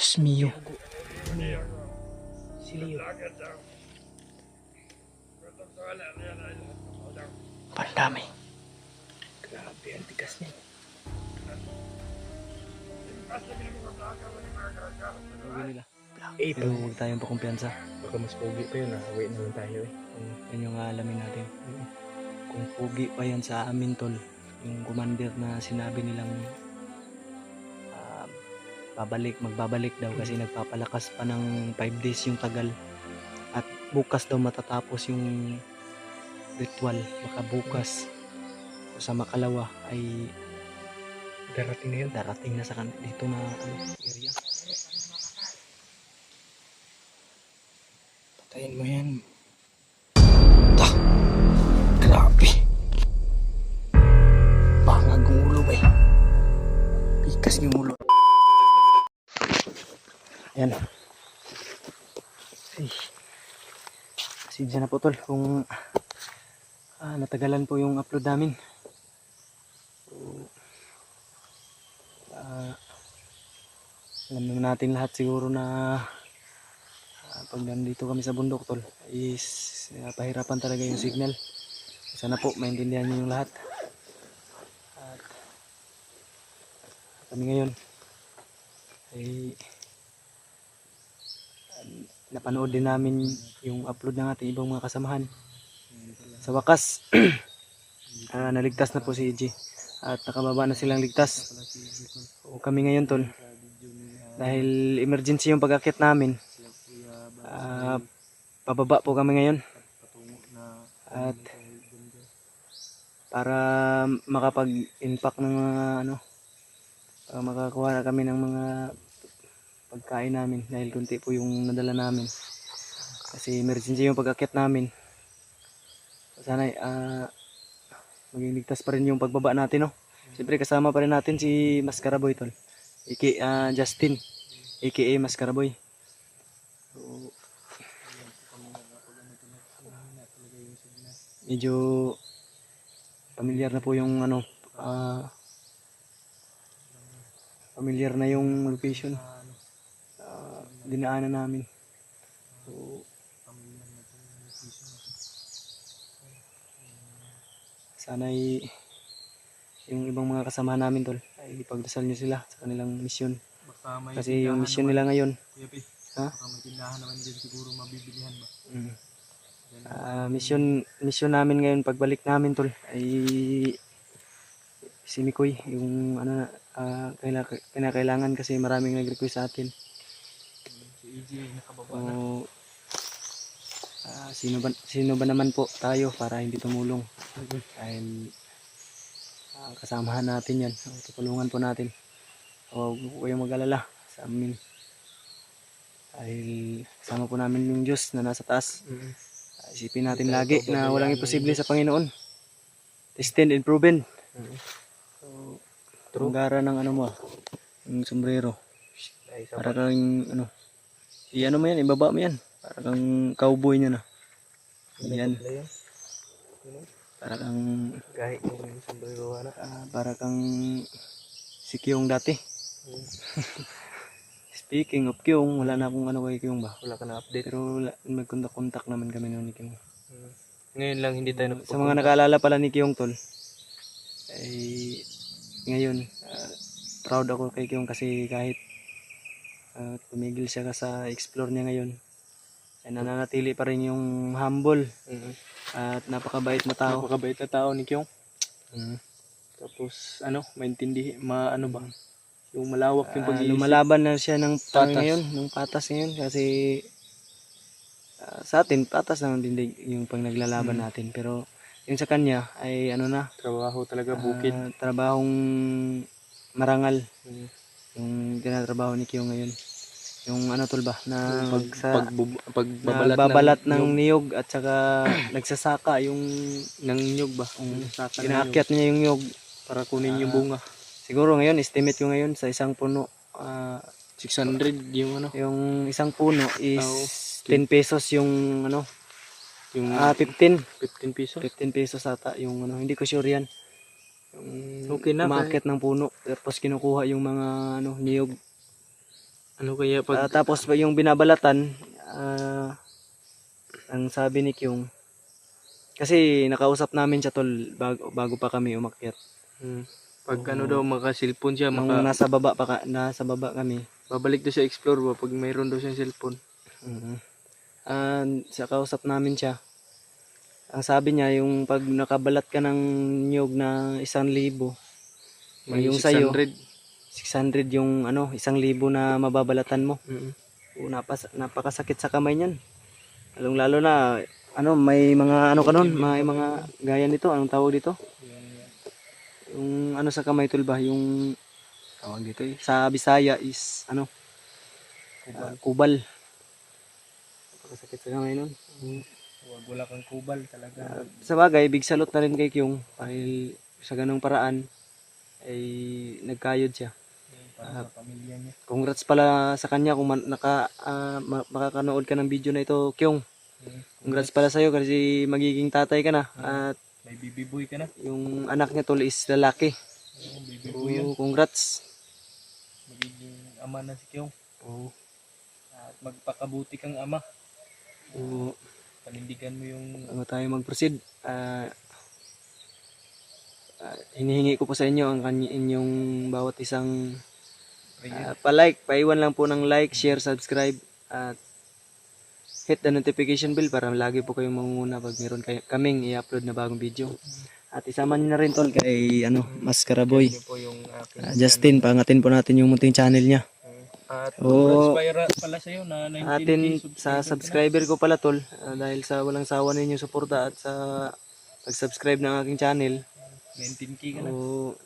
Diyos mio. Si Leo. Pandami. Grabe, ang tigas niya. Pero huwag tayong pakumpiyansa. Baka mas pogi pa yun, away na lang tayo eh. Yan yung alamin natin. Kung pugi pa yan sa amin tol, yung commander na sinabi nilang magbabalik daw kasi nagpapalakas pa ng 5 days yung tagal. At bukas daw matatapos yung ritual. Baka bukas o sa makalawa ay Darating na yun. darating na sa dito na area. Patayin mo yan. Grabe. Bangag ang ulo ba eh. Pikas yung ulo. Ayan. Ay. Pasensya na po tol kung natagalan po yung upload namin. Alam naman natin lahat siguro na pag nandito kami sa bundok tol is pahirapan talaga yung signal. Sana po maintindihan niyo yung lahat. At kami ngayon ay napanood din namin yung upload ng ating ibang mga kasamahan. Sa wakas naligtas na po si EJ at nakababa na silang ligtas. O kami ngayon tol, dahil emergency yung pag-akit namin, pababa po kami ngayon. At para makapag-impact ng mga para makakuha na kami ng mga pagkain namin dahil kunti po yung nadala namin. Kasi emergency yung pag-akit namin. Sana maging ligtas pa rin yung pagbaba natin, no? Siyempre kasama pa rin natin si Mascaraboy tol. Justin aka Mascaraboy. So, medyo familiar na po yung familiar na yung location dinaanan namin. So, sana yung ibang mga kasama namin tol ay ipagdasal nyo sila sa kanilang misyon. Kasi yung misyon nila ngayon, Baka may tindahan naman din siguro mabibilihan ba? Misyon namin ngayon pagbalik namin tol ay si Mikoy yung kinakailangan kasi maraming nag-request sa atin. Si EJ nakababa na. Sino ba naman po tayo para hindi tumulong dahil kasamahan natin yan, tutulungan po natin. Huwag po kayong mag-alala sa amin dahil kasama po namin yung Diyos na nasa taas. Isipin natin lagi na walang imposible sa Panginoon. Tested and proven. So, tunggara ng mo yung sombrero. Para kang mo yan, ibaba mo yan. Para kang cowboy niya na. Yan. Para kang Kahit yung sombrero na. Para kang si Kyung dati. Speaking of Kyung, wala na akong kay Kyung ba? Wala ka na update. Pero mag-contact naman kami noon ni Kyung. Ngayon lang hindi tayo Sa mga nakaalala pala ni Kyung tol, ay ngayon proud ako kay Kyung kasi kahit tumigil siya sa explore niya ngayon ay nananatili pa rin yung humble at napakabait na tao. Napakabait na tao ni Kyung. Tapos maintindihan, ba? Yung malawak yung pag-iisip. Lumalaban na siya ng patas ngayon kasi sa atin patas naman din yung pag naglalaban natin, pero yung sa kanya ay trabaho talaga, bukid. Trabahong marangal. Yung tinatrabaho ni Kyo ngayon. Yung tol ba na pagbabalat ng niyog at saka nagsasaka yung ng niyog ba? Inaakyat niya yung niyog para kunin yung bunga. Siguro ngayon estimate ko ngayon sa isang puno 600 yung yung isang puno is 10 pesos yung yung 15 pesos. 15 pesos ata yung hindi ko sure yan. Yung okay na umakyat ng puno tapos kinukuha yung mga niyog. Ano kaya pag Tapos yung binabalatan, ang sabi ni Kyung, kasi nakausap namin siya tol bago pa kami umakyat. hmm, pag ano daw maka-cellphone siya, Nung nasa baba kami. babalik daw siya explore ba pag mayroon daw siyang cellphone. Mhm. Sa kausap namin siya, ang sabi niya yung pag nakabalat ka ng niyog na 1,000, May yung sa'yo 600. 600 yung 1,000 na mababalatan mo. Mm. Napakasakit sa kamay niyan. Lalo na may mga ka nun, may mga gaya nito, anong tawag dito? Yung sa kamay tol ba, yung tawag dito sa Bisaya is kubal. Napakasakit sa kamay nun. Huwag wala kang kubal talaga. Sa bagay, big salute na rin kay Kyung dahil sa ganung paraan ay nagkayod siya. Para sa pamilya niya. Congrats pala sa kanya kung makakanood ka ng video na ito, Kyung. Congrats pala sa'yo kasi magiging tatay ka na. At May baby boy ka na. yung anak niya tol is lalaki. Baby boy yun. Congrats. Magiging ama na si Kyung. Oo. At magpakabuti kang ama. Oo. Panindigan mo yung Bago tayo mag-proceed, hinihingi ko po sa inyo ang inyong bawat isang paiwan lang po ng like, share, subscribe at hit the notification bell para lagi po kayong mangunguna pag meron kaming i-upload na bagong video. At isama niyo na rin tol kay Mascara Boy. yun po yung aking Justin, pangatin po natin yung munting channel niya. At Oo. congrats pala sa'yo na 19K Atin sa subscriber ko pala tol, dahil sa walang sawa ninyong suporta at sa pag-subscribe ng aking channel. 19K ka na. So,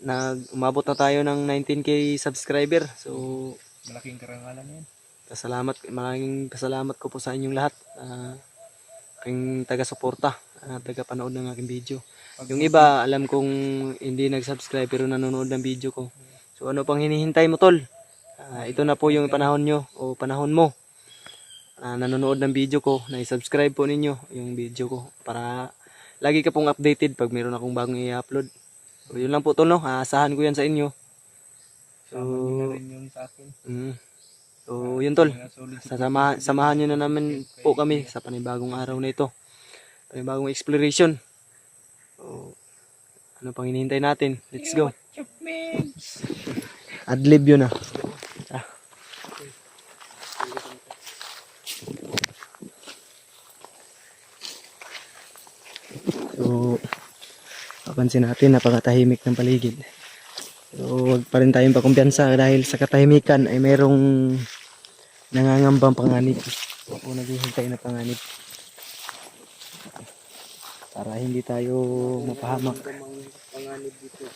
umabot na tayo ng 19K subscriber. So, Malaking karangalan yan. maraming pasalamat ko po sa inyong lahat. Aking taga-suporta, taga-panood ng aking video. Yung iba, alam kong hindi nag-subscribe pero nanonood ng video ko. So, ano pang hinihintay mo tol? Ito na po yung panahon nyo o panahon mo. Nanonood ng video ko, na-subscribe po ninyo yung video ko para lagi ka pong updated pag meron akong bagong i-upload. So, yun lang po tol, no? Aasahan ko yan sa inyo. So, Sama rin yung sa akin. So, yun tol. Mga solid Samahan nyo na namin po kami sa panibagong araw na ito. Panibagong exploration. So, ano pang hinihintay natin? Let's go. Adlib yun ah. So, papansin natin napakatahimik ng paligid. So, wag pa rin tayong pakumpiyansa dahil sa katahimikan ay merong nangangambang panganib o naghihintay na panganib. Para hindi tayo mapahamak. panganib dito.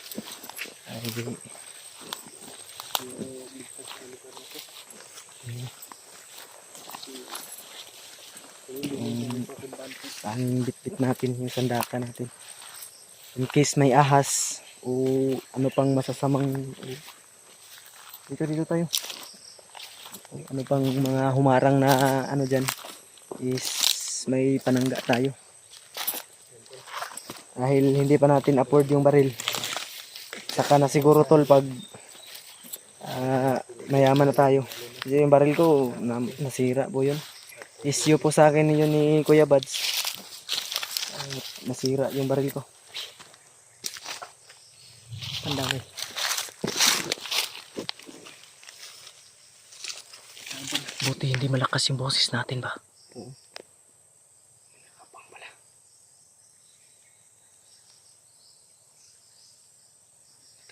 Ang bitbit natin yung sandata natin. In case may ahas o ano pang masasamang dito tayo. Ano pang mga humarang na dyan is may panangga tayo. Dahil hindi pa natin afford yung baril. Saka na siguro tol pag mayaman na tayo. Kasi yung baril ko nasira po yun. Issue po sa akin yun ni Kuya Bads. Nasira yung baril ko. Ang dami. Buti hindi malakas yung boses natin ba? Oo. Nakapang pala.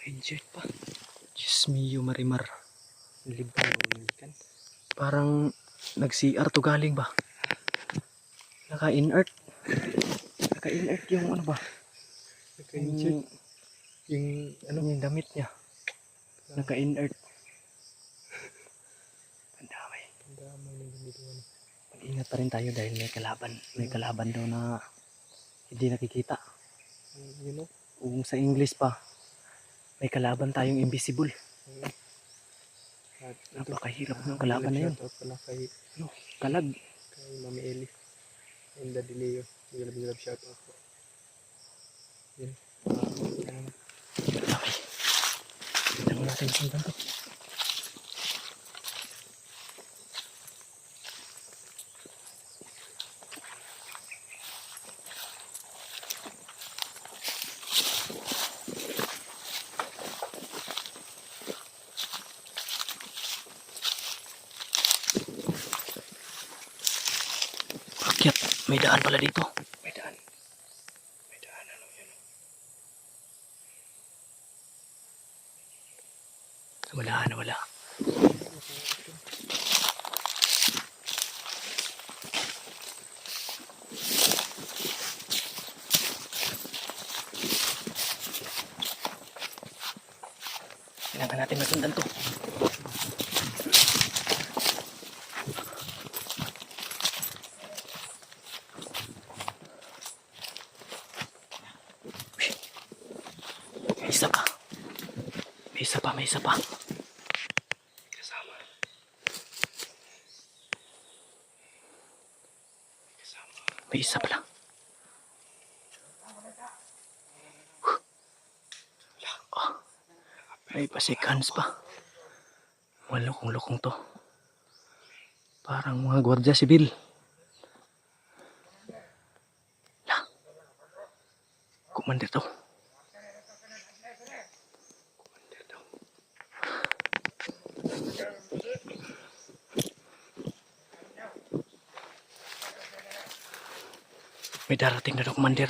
Injured pa. Diyos mio marimar. Libang kan. Parang nag-CR to galing ba? Naka-inert. Naka-inert yung ano ba? Naka-injured. Yung yung damit niya. Naka-inert. Ang dami. Mag-ingat pa rin tayo dahil may kalaban. May kalaban daw na hindi nakikita. you know, Kung sa English pa, may kalaban tayong invisible. at Napakahirap ng kalaban na yun. shoutout pala kay Kalag. Mami Eli and Daddy Leo. Big shoutout po. Yun. Dami. Tignan natin kung ganito. akyat. May daan pala dito. May daan. May daan. Ano yun? Wala. Kailangan natin masundan to. May isa pa. May isa pa. Kasama. May isa pala. Oh, may pasikans pa. Lukong to. Parang mga gwardiya sibil. Commander to. May darating na daw, Commander.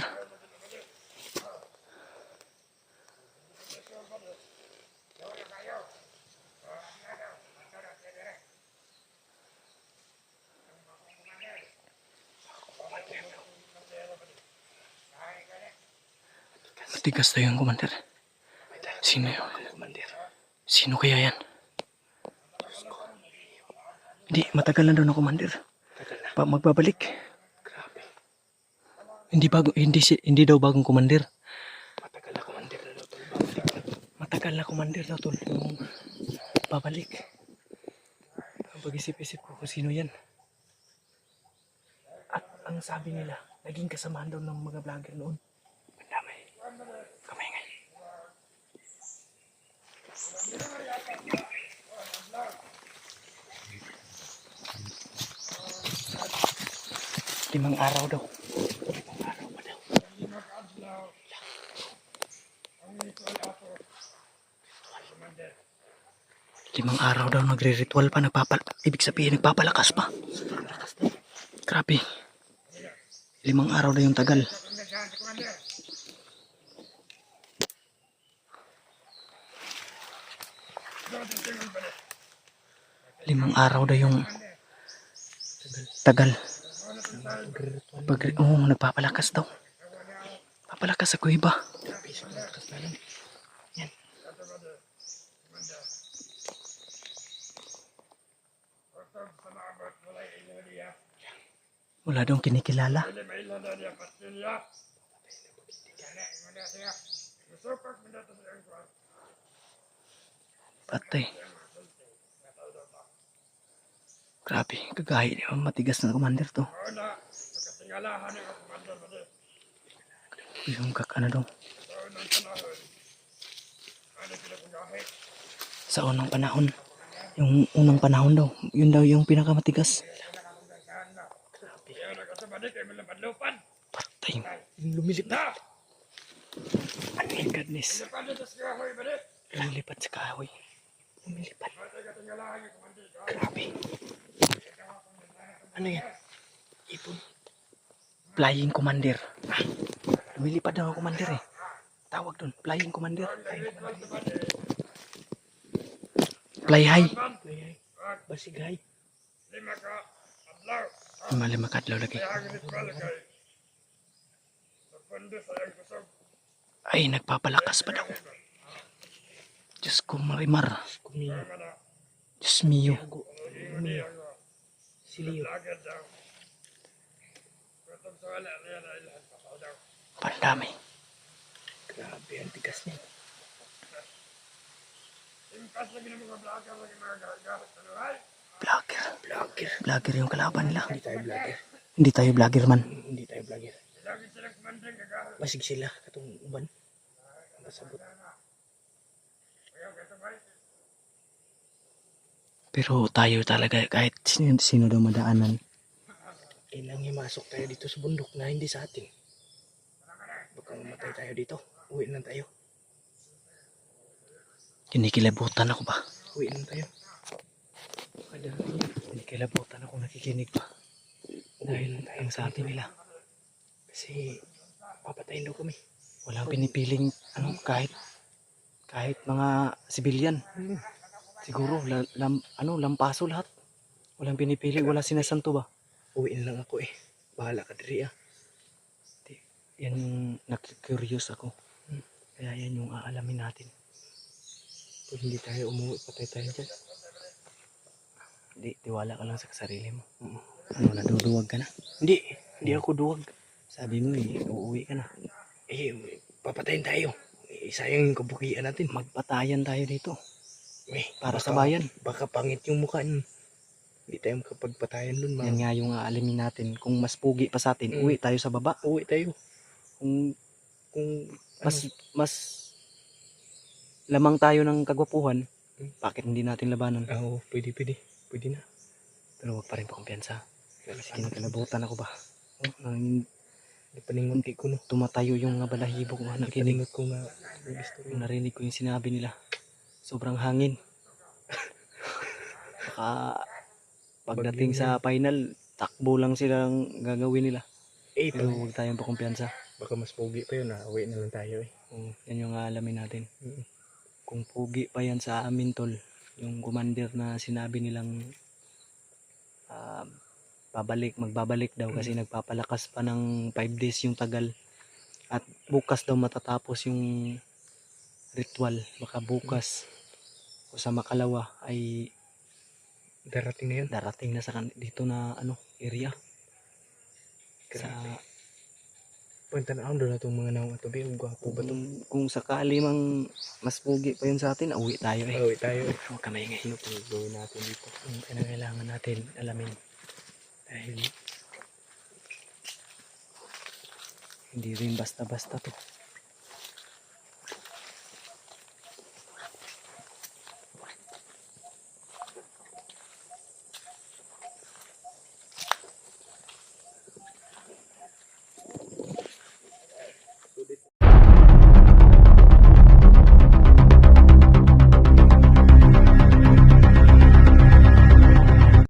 Matigas tayo yung Commander. Sino yun? Sino kaya yan? Hindi, matagal na daw na, Commander. Magbabalik. Hindi daw bagong Commander. Matagal na Commander daw tol. Yung babalik. Ang pag-isip-isip ko kung sino yan. At ang sabi nila, naging kasamahan daw ng mga vlogger noon. Mandamay. Kamay nga. Limang araw daw. Limang araw daw nagre-ritual pa, ibig sabihin nagpapalakas pa. Grabe. Limang araw na yung tagal. Limang araw na yung tagal. Nagpapalakas daw. Papalakas ako iba. Yan. Wala daw kinikilala. Patay. Grabe, kagahi. Matigas na Commander to. Yung ano daw. Sa unang panahon. Yung unang panahon daw. Yun daw yung pinakamatigas. Patay. Lumilipad. Oh my goodness. Lumilipad sa kahoy. Lumilipad. Grabe. Ano yan? Ipon. Flying Commander. Lumilipad daw ang Commander eh. Tawag doon. Flying Commander. Fly high. Basig high. Lima kadlaw lagi. Ay, nagpapalakas pa daw. Diyos ko, marimar. Diyos mio. Silio. Pandami. Grabe, ang tigas niya. Vlogger yung kalaban nila. Hindi tayo vlogger man. Hindi tayo vlogger. Basig sila katong uban. Nasabot. Pero tayo talaga kahit sino daw madaanan. Kailangan masok tayo dito sa bundok na hindi sa atin. Baka mamatay tayo dito. Uwi na tayo. Kinikilabutan ako ba? Uwi na tayo. Kinikilabutan ako, nakikinig pa. Dahil ang sabi nila, kasi papatayin daw kami. Walang pinipiling kahit mga sibilyan. Siguro lampaso lahat. Walang pinipili, wala sinasanto ba? Uwiin lang ako eh. Bahala ka diri ah. Yan yung nakikurious ako. Kaya yan yung aalamin natin. Kung hindi tayo umuwi, patay tayo dyan. Hindi, tiwala ka lang sa sarili mo. Ano, naduduwag ka na? Hindi ako duwag. Sabi mo eh, uuwi ka na. Eh, papatayin tayo. Sayang yung kabukian natin. Magpatayan tayo dito. Para Baka- sa bayan. Baka pangit yung mukha niyo. Hindi tayo makapagpatayan dun. Yan nga yung aalamin natin. Kung mas pugi pa sa atin, uwi tayo sa baba. Uwi tayo. Kung Kung mas lamang tayo ng kagwapuhan, bakit hindi natin labanan? Oo, pwede. Pwede na. Pero wag pa rin pa kumpiyansa. Kasi kinakalabutan ako ba? Napaningon ko no. Tumatayo yung mga balahibo ko. Nakinig. Napaningon ko nga. Narinig ko yung sinabi nila. Sobrang hangin. Baka pagdating sa final, takbo lang silang gagawin nila. Pero huwag tayong pakumpiyansa. Baka mas pogi pa yun. Uwi na lang tayo eh. Yan yung alamin natin. Mm. Kung pugi pa yan sa amin tol, yung commander na sinabi nilang magbabalik daw kasi nagpapalakas pa ng 5 days yung tagal. At bukas daw matatapos yung ritual. Baka bukas o sa makalawa ay Darating na yun. darating na sa dito na area. Sa Pagtanaan doon na itong mga naong ito. Gwapo ba ito? kung sakali mang mas pugi pa yun sa atin, uwi tayo eh. Uwi tayo. Huwag ka maingay. Ano pang gawin natin dito? Ang kailangan natin alamin. Dahil hindi rin basta-basta to.